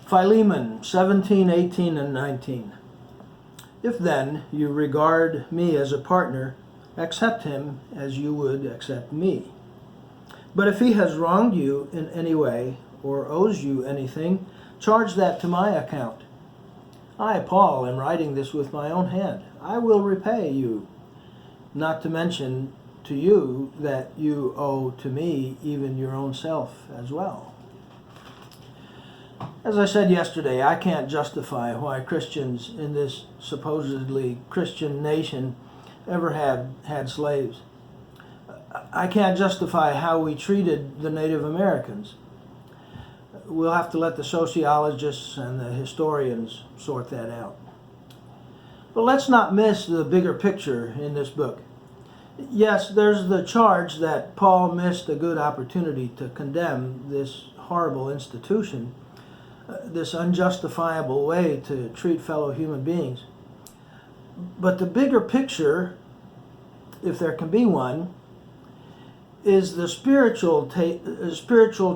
Philemon 17, 18, and 19. If then you regard me as a partner, accept him as you would accept me. But if he has wronged you in any way or owes you anything, charge that to my account. I, Paul, am writing this with my own hand. I will repay you, not to mention to you that you owe to me even your own self as well. As I said yesterday, I can't justify why Christians in this supposedly Christian nation ever have had slaves. I can't justify how we treated the Native Americans. We'll have to let the sociologists and the historians sort that out. But let's not miss the bigger picture in this book. Yes, there's the charge that Paul missed a good opportunity to condemn this horrible institution, this unjustifiable way to treat fellow human beings. But the bigger picture, if there can be one, is the spiritual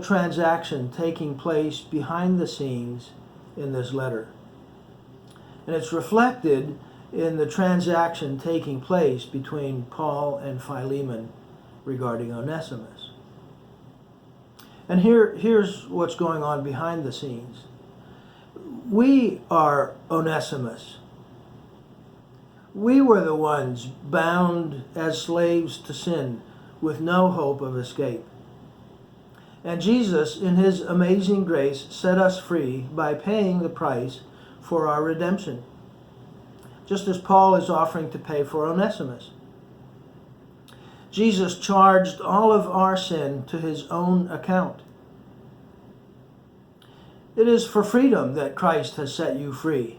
transaction taking place behind the scenes in this letter. And it's reflected in the transaction taking place between Paul and Philemon regarding Onesimus. And here's what's going on behind the scenes. We are Onesimus. We were the ones bound as slaves to sin with no hope of escape. And Jesus, in his amazing grace, set us free by paying the price for our redemption, just as Paul is offering to pay for Onesimus. Jesus charged all of our sin to his own account. It is for freedom that Christ has set you free.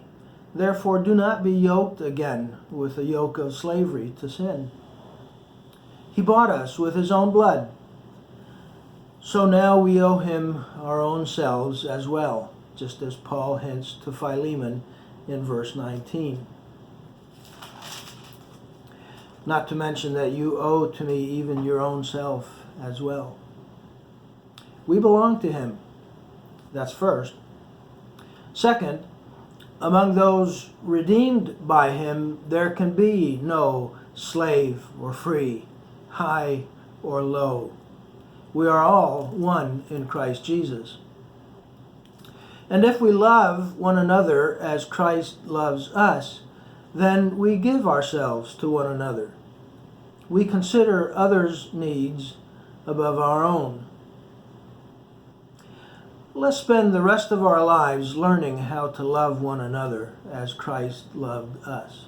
Therefore, do not be yoked again with a yoke of slavery to sin. He bought us with his own blood. So now we owe him our own selves as well, just as Paul hints to Philemon in verse 19. Not to mention that you owe to me even your own self as well. We belong to him. That's first. Second, among those redeemed by him, there can be no slave or free, high or low. We are all one in Christ Jesus. And if we love one another as Christ loves us, then we give ourselves to one another. We consider others' needs above our own. Let's spend the rest of our lives learning how to love one another as Christ loved us.